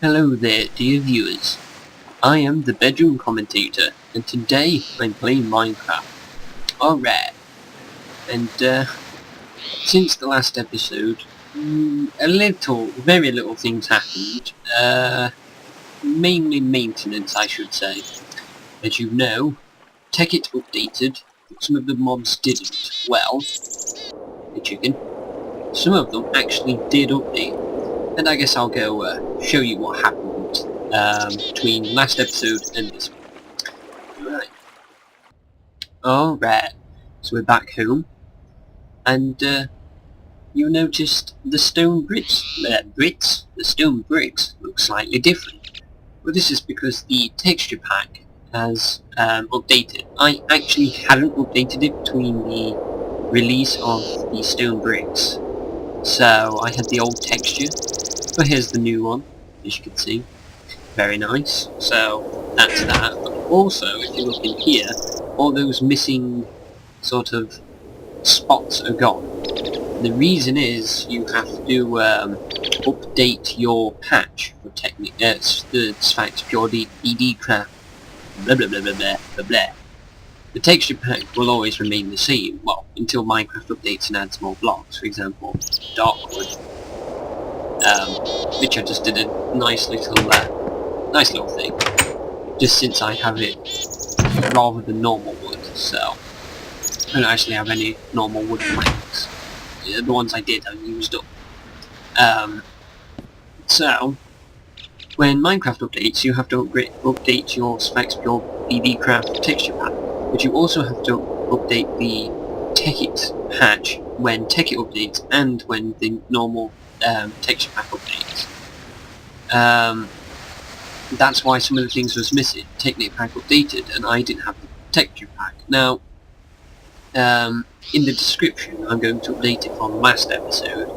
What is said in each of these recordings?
Hello there, dear viewers. I am the bedroom commentator, and today I'm playing Minecraft. Alright, and since the last episode, very little things happened. Mainly maintenance, I should say. As you know, Tekkit updated, but some of the mobs didn't. Well, the chicken. Some of them actually did update. And I guess I'll go show you what happened between last episode and this one. Right. Alright, so we're back home, and you noticed the stone the stone bricks look slightly different. Well, this is because the texture pack has updated. I actually hadn't updated it between the release of the stone bricks, so I had the old texture. But here's the new one, as you can see. Very nice. So that's that. But also, if you look in here, all those missing sort of spots are gone. The reason is you have to update your patch for Technic, the Sphax Pure ED craft. Blah blah blah blah blah blah blah. The texture pack will always remain the same, well, until Minecraft updates and adds more blocks, for example, Darkwood. Which I just did a nice little thing, just since I have it rather than normal wood, so I don't actually have any normal wood planks. The ones I did I used up. So when Minecraft updates, you have to update your Sphax Pure BD Craft texture pack, but you also have to update the Tekkit patch when Tekkit updates and when the normal texture pack updates. That's why some of the things was missing. Technic pack updated, and I didn't have the texture pack. Now, in the description, I'm going to update it from last episode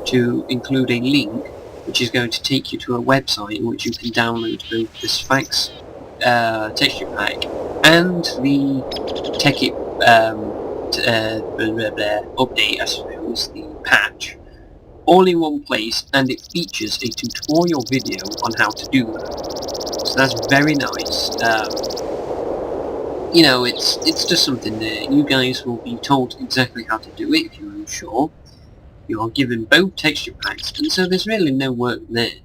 to include a link, which is going to take you to a website in which you can download both the Sphax texture pack and the Tekkit update, I suppose, the patch, all in one place, and it features a tutorial video on how to do that. So that's very nice. You know, it's just something there. You guys will be told exactly how to do it if you're unsure. You are given both texture packs, and so there's really no work there.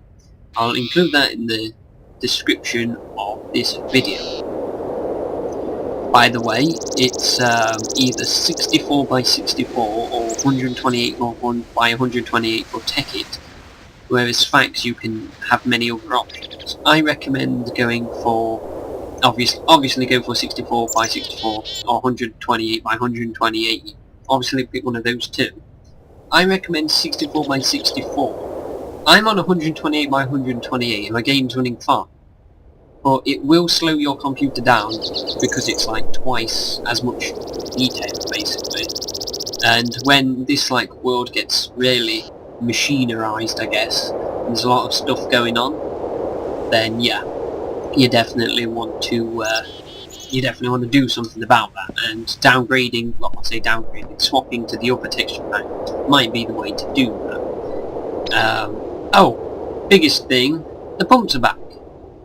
I'll include that in the description of this video. By the way, it's either 64 by 64 or 128 by 128 for Tekkit, whereas Sphax you can have many other options. I recommend going for, obviously go for 64 by 64 or 128 by 128. Obviously pick one of those two. I recommend 64 by 64. I'm on 128 by 128 and my game's running fine. But it will slow your computer down because it's like twice as much detail, basically. And when this world gets really machinerized, I guess, and there's a lot of stuff going on, then yeah, you definitely want to do something about that. And downgrading, well, I say downgrading, swapping to the upper texture pack might be the way to do that. Oh, biggest thing, the pumps are back.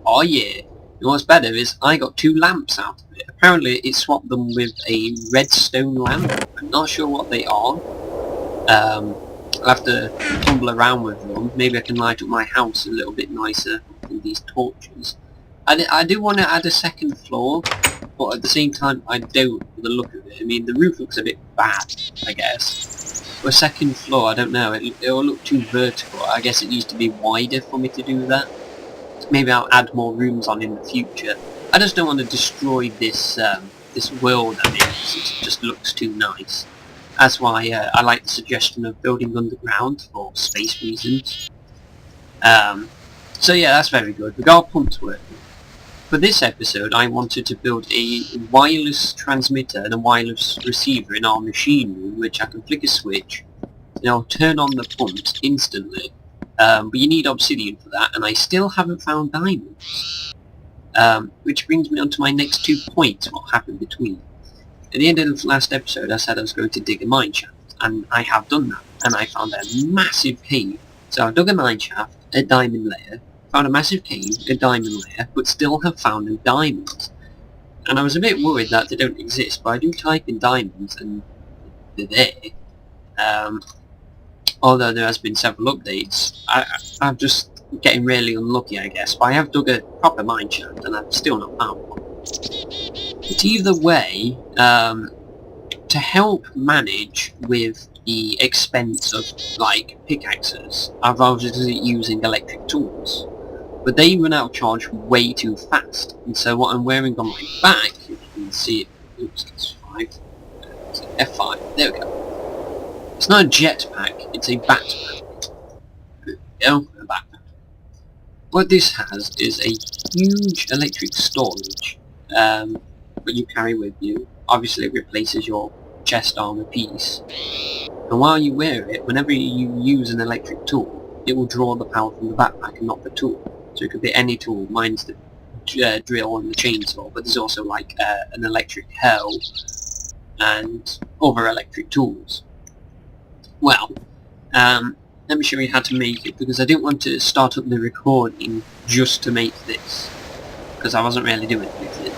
Oh yeah. And what's better is I got 2 lamps out of it. Apparently it swapped them with a redstone lamp. I'm not sure what they are. I'll have to tumble around with them. Maybe I can light up my house a little bit nicer with these torches. I do want to add a second floor, but at the same time I don't with the look of it. I mean, the roof looks a bit bad, I guess. For a second floor, I don't know, it'll look too vertical. I guess it needs to be wider for me to do that. Maybe I'll add more rooms on in the future. I just don't want to destroy this this world I'm in, because it just looks too nice. That's why I like the suggestion of building underground for space reasons. So yeah, that's very good. We got our pumps working. For this episode, I wanted to build a wireless transmitter and a wireless receiver in our machine room, which I can flick a switch, and I'll turn on the pumps instantly. But you need obsidian for that, and I still haven't found diamonds. Which brings me on to my next 2 points, what happened between. At the end of the last episode, I said I was going to dig a mine shaft, and I have done that, and I found a massive cave. So I dug a mine shaft, a diamond layer, found a massive cave, a diamond layer, but still have found no diamonds. And I was a bit worried that they don't exist, but I do type in diamonds and they're there. Although there has been several updates, I'm just getting really unlucky, I guess. But I have dug a proper mine shaft and I've still not found one. But either way, to help manage with the expense of, like, pickaxes, I've obviously using electric tools. But they run out of charge way too fast, and so what I'm wearing on my back, if you can see it, oops, that's 5, F5, there we go. It's not a jetpack, it's a backpack. There we go, a backpack. What this has is a huge electric storage, that you carry with you. Obviously it replaces your chest armor piece. And while you wear it, whenever you use an electric tool, it will draw the power from the backpack and not the tool. So it could be any tool, mine's the drill and the chainsaw, but there's also like an electric hoe and other electric tools. Well, let me show you how to make it, because I didn't want to start up the recording just to make this, because I wasn't really doing anything.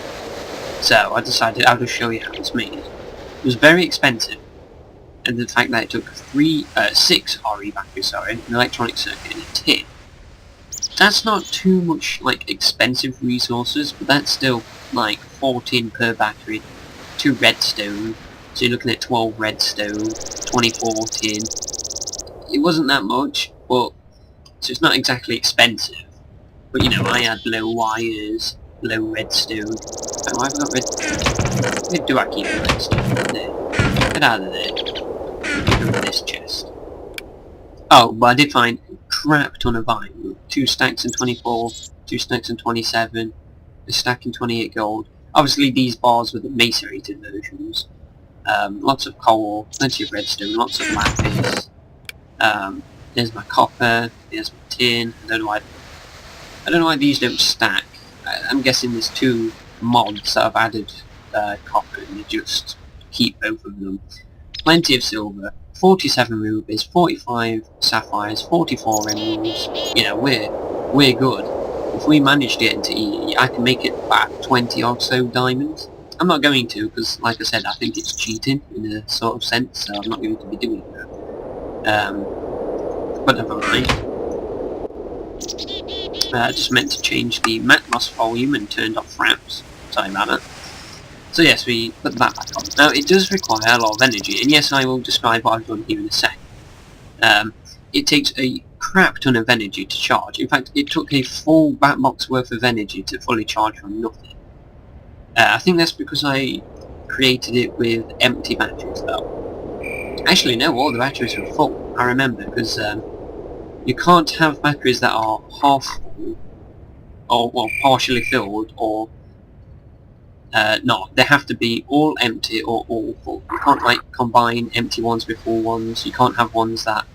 So I decided I'll just show you how it's made. It was very expensive, and the fact that it took 6 RE batteries, an electronic circuit and a tin. That's not too much, like, expensive resources, but that's still, like, 4 tin per battery, 2 redstone, so you're looking at 12 redstone, 24 tin. It wasn't that much, but, so it's not exactly expensive. But, you know, I had low wires, low redstone. Oh, I've got redstone. Where do I keep the redstone? There. Get out of there. Go to this chest. Oh, but I did find a crap ton of iron. 2 stacks and 24, 2 stacks and 27, a stack and 28 gold. Obviously these bars were the macerated versions. Lots of coal, plenty of redstone, lots of lapis. There's my copper, there's my tin. I don't know why these don't stack. I'm guessing there's 2 mods that have added copper and they just keep both of them. Plenty of silver, 47 rubies, 45 sapphires, 44 emeralds. You know, we're good. If we manage to get into E, I can make it back 20 or so diamonds. I'm not going to, because like I said, I think it's cheating in a sort of sense, so I'm not going to be doing that. But never mind. I just meant to change the Matmos volume and turned off ramps. Sorry about that. So yes, we put that back on. Now, it does require a lot of energy, and yes, I will describe what I've done here in a sec. It takes a crap ton of energy to charge. In fact, it took a full Batbox worth of energy to fully charge from nothing. I think that's because I created it with empty batteries, though. Actually, no, all the batteries were full, I remember, because you can't have batteries that are half full, or well, partially filled, or no, they have to be all empty or all full. You can't, like, combine empty ones with full ones. You can't have ones that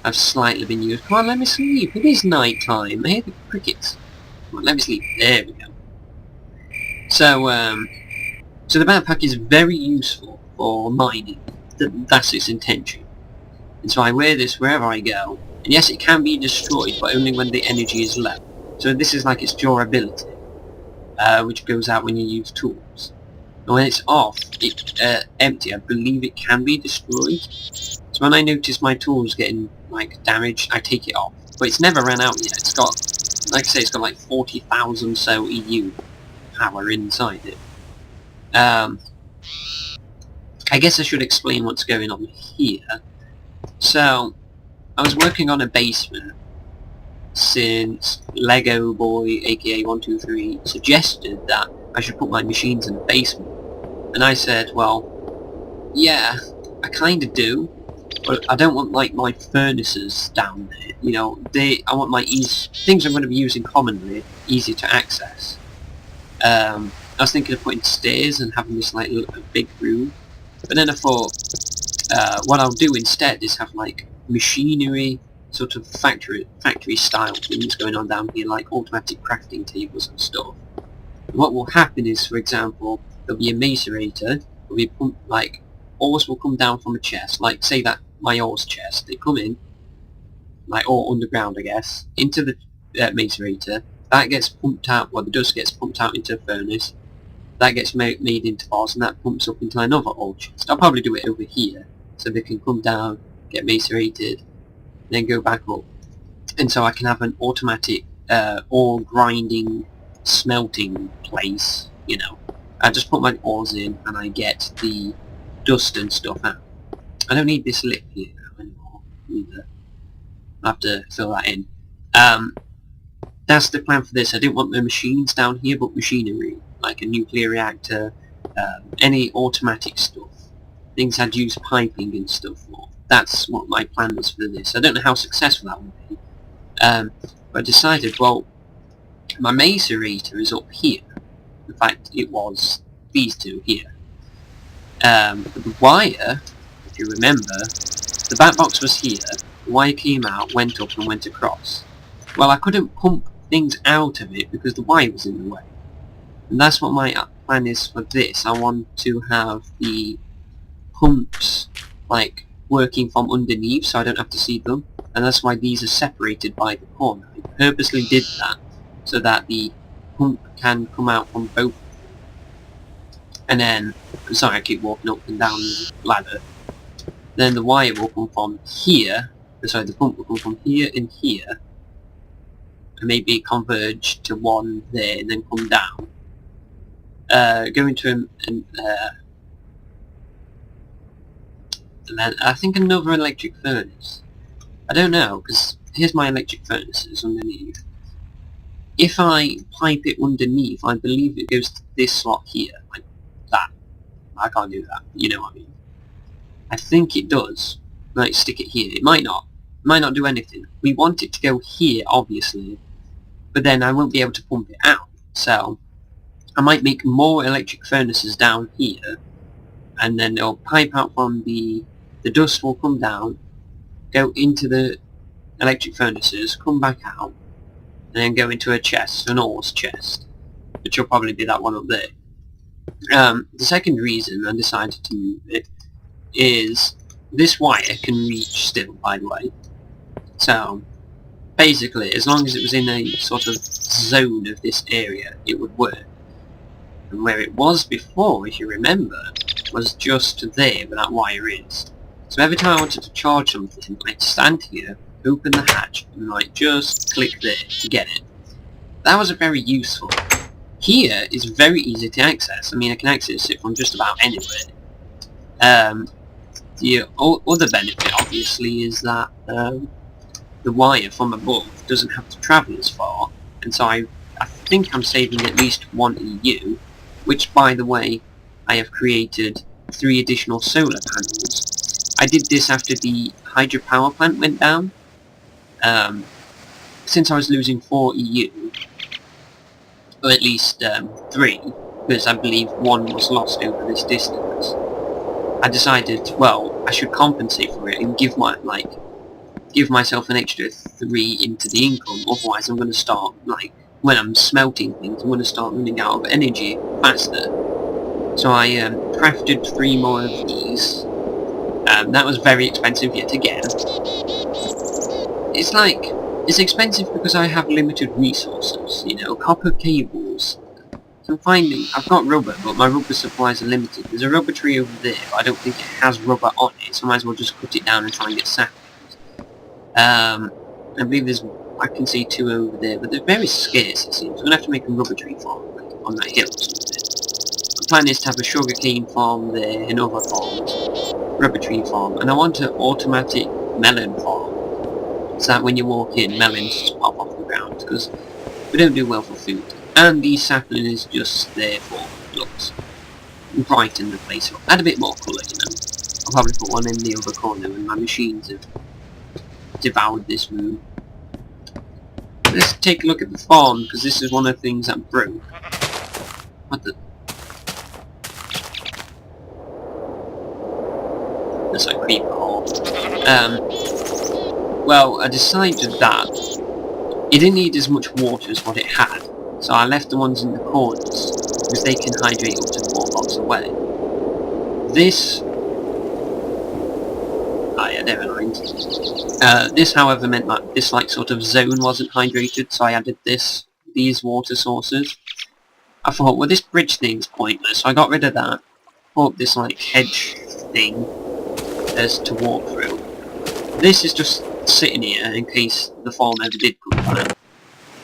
have slightly been used. Come on, let me sleep. It is night time. I hear the crickets. Come on, let me sleep. There we go. So, so the backpack is very useful for mining. That's its intention. And so I wear this wherever I go. And yes, it can be destroyed, but only when the energy is low. So this is like its durability, which goes out when you use tools. And when it's off, empty, I believe it can be destroyed. So when I notice my tools getting, like, damaged, I take it off. But it's never ran out yet. It's got, like I say, it's got like 40,000 so EU power inside it. I guess I should explain what's going on here. So, I was working on a basement since Lego Boy, aka 123, suggested that I should put my machines in the basement. And I said, well, yeah, I kinda do, but I don't want, like, my furnaces down there. You know, I want my things I'm going to be using commonly easy to access. I was thinking of putting stairs and having this, like, a big room. But then I thought, what I'll do instead is have, like, machinery, sort of factory style things going on down here, like automatic crafting tables and stuff. And what will happen is, for example, there'll be a macerator, there'll be like, ores will come down from a chest, like, say that my ores chest, they come in, like, ore underground, I guess, into the macerator. That gets pumped out, well, the dust gets pumped out into a furnace. That gets made into bars, and that pumps up into another ore chest. I'll probably do it over here, so they can come down, get macerated, then go back up. And so I can have an automatic ore grinding, smelting place, you know. I just put my ores in, and I get the dust and stuff out. I don't need this lip here now anymore, either. I'll have to fill that in. That's the plan for this. I didn't want the machines down here, but machinery, like a nuclear reactor, any automatic stuff. Things I'd use piping and stuff for. That's what my plan was for this. I don't know how successful that would be. But I decided, well, my macerator is up here. In fact, it was these two here. The wire, if you remember, the back box was here. The wire came out, went up and went across. Well, I couldn't pump things out of it because the wire was in the way. And that's what my plan is for this. I want to have the pumps, like, working from underneath so I don't have to see them. And that's why these are separated by the corner. I purposely did that so that the pump can come out from both. And then, sorry I keep walking up and down the ladder. Then the wire will come from here, sorry, the pump will come from here and here. And maybe converge to one there and then come down. Go into and then I think another electric furnace. I don't know, because here's my electric furnaces underneath. If I pipe it underneath, I believe it goes to this slot here, like that. I can't do that, you know what I mean. I think it does. Like, stick it here. It might not. It might not do anything. We want it to go here, obviously, but then I won't be able to pump it out. So, I might make more electric furnaces down here, and then they'll pipe out from the dust will come down, go into the electric furnaces, come back out, and then go into a chest, an ores chest, which will probably be that one up there. The second reason I decided to move it is this wire can reach still, by the way. So, basically, as long as it was in a sort of zone of this area, it would work. And where it was before, if you remember, was just there where that wire is. So every time I wanted to charge something, I'd stand here, open the hatch, and like just click there to get it. That was very useful. Here is very easy to access. I mean, I can access it from just about anywhere. The other benefit, obviously, is that the wire from above doesn't have to travel as far, and so I think I'm saving at least 1 EU, which, by the way, I have created 3 additional solar panels. I did this after the hydropower plant went down. Since I was losing 4 EU, or at least 3, because I believe 1 was lost over this distance, I decided, well, I should compensate for it and give myself an extra 3 into the income. Otherwise, I'm going to start, like, when I'm smelting things, I'm going to start running out of energy faster. So I crafted 3 more of these. That was very expensive yet again. It's expensive because I have limited resources, you know, copper cables. So I've got rubber, but my rubber supplies are limited. There's a rubber tree over there, but I don't think it has rubber on it, so I might as well just cut it down and try and get saplings. I believe I can see 2 over there, but they're very scarce, it seems. I'm going to have to make a rubber tree farm, like, on that hill or something. The plan is to have a sugarcane farm there, and other farms, rubber tree farm, and I want an automatic melon farm, so that when you walk in, melons just pop off the ground, because we don't do well for food. And the sapling is just there for looks. Brighten the place up. Add a bit more colour, you know. I'll probably put one in the other corner when my machines have devoured this room. Let's take a look at the farm, because this is one of the things that broke. What the... That's like creeper hole. Well, I decided that it didn't need as much water as what it had, so I left the ones in the corners, because they can hydrate up to 4 blocks away. This... Ah, yeah. never mind. This, however, meant that this like sort of zone wasn't hydrated, so I added these water sources. I thought, well, this bridge thing's pointless, so I got rid of that. Put up this like hedge thing as to walk through. This is just sitting here in case the farm ever did come back.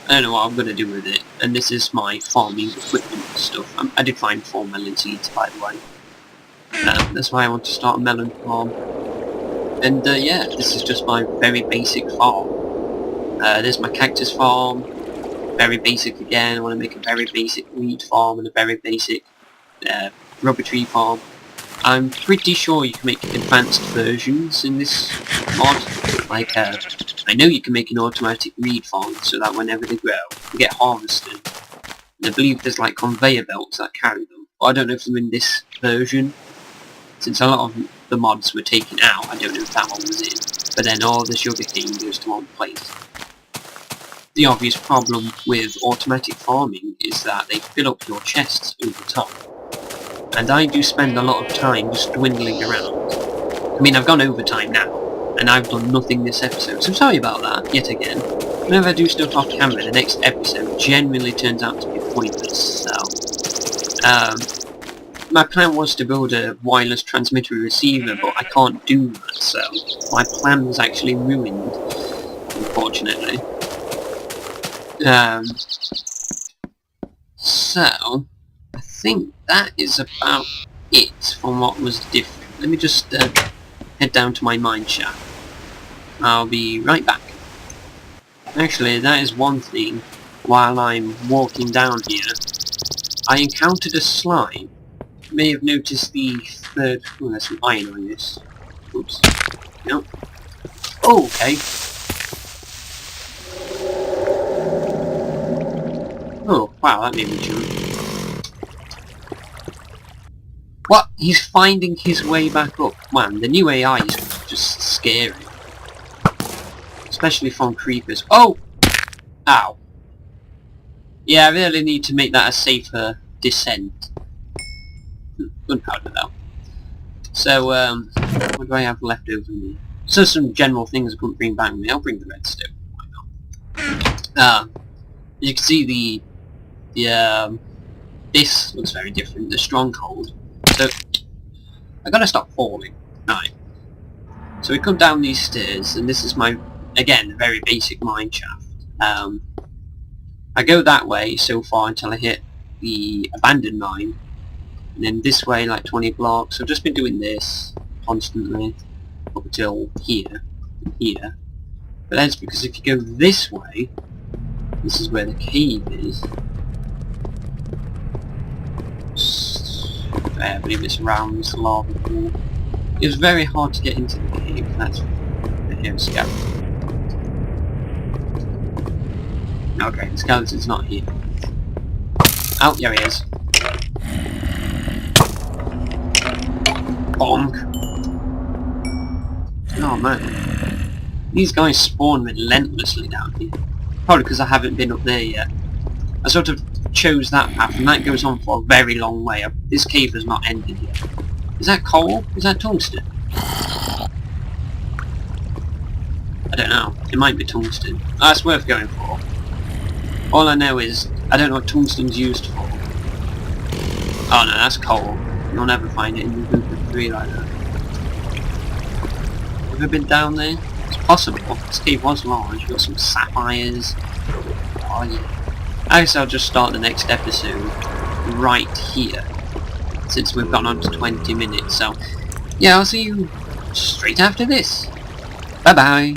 I don't know what I'm going to do with it, and this is my farming equipment stuff. I did find 4 melon seeds, by the way. That's why I want to start a melon farm. And yeah, this is just my very basic farm. There's my cactus farm. Very basic again. I want to make a very basic weed farm and a very basic rubber tree farm. I'm pretty sure you can make advanced versions in this mod. Like, I know you can make an automatic reed farm so that whenever they grow, they get harvested. And I believe there's like conveyor belts that carry them. But I don't know if they're in this version. Since a lot of the mods were taken out, I don't know if that one was in. But then all the sugarcane goes to one place. The obvious problem with automatic farming is that they fill up your chests over time. And I do spend a lot of time just dwindling around. I mean, I've gone overtime now, and I've done nothing this episode, so sorry about that, yet again. Whenever I do stuff off camera, the next episode generally turns out to be pointless, so... my plan was to build a wireless transmitter receiver, but I can't do that, so my plan was actually ruined, unfortunately. So, I think that is about it from what was different. Let me just head down to my mine shaft. I'll be right back. Actually, that is one thing. While I'm walking down here, I encountered a slime. You may have noticed the third... Oh, there's some iron on this. Oops. No. Oh, okay. Oh, wow, that made me jump. What? He's finding his way back up. Man, the new AI is just scary. Especially from creepers. Oh! Ow. Yeah, I really need to make that a safer descent. Gunpowder though. So, what do I have left over me? So some general things I couldn't bring back with me. I'll bring the redstone. Why not? You can see this looks very different. The stronghold. So, I gotta stop falling. Right. So we come down these stairs, and this is my, again, very basic mine shaft. I go that way so far until I hit the abandoned mine. And then this way, like 20 blocks. I've just been doing this constantly up until here and here. But that's because if you go this way, this is where the cave is. I believe it's around this lava pool. It was very hard to get into the cave. That's the here skeleton. Okay, the skeleton's not here. Oh, there he is. Bonk. Oh man. These guys spawn relentlessly down here. Probably because I haven't been up there yet. I sort of chose that path and that goes on for a very long way. This cave has not ended yet. Is that coal? Is that tungsten? I don't know. It might be tungsten. Oh, that's worth going for. All I know is, I don't know what tungsten's used for. Oh no, that's coal. You'll never find it in the group of 3 like that. Have you been down there? It's possible. This cave was large. You've got some sapphires. Oh yeah. I guess I'll just start the next episode right here. Since we've gone on to 20 minutes. So, yeah, I'll see you straight after this. Bye bye.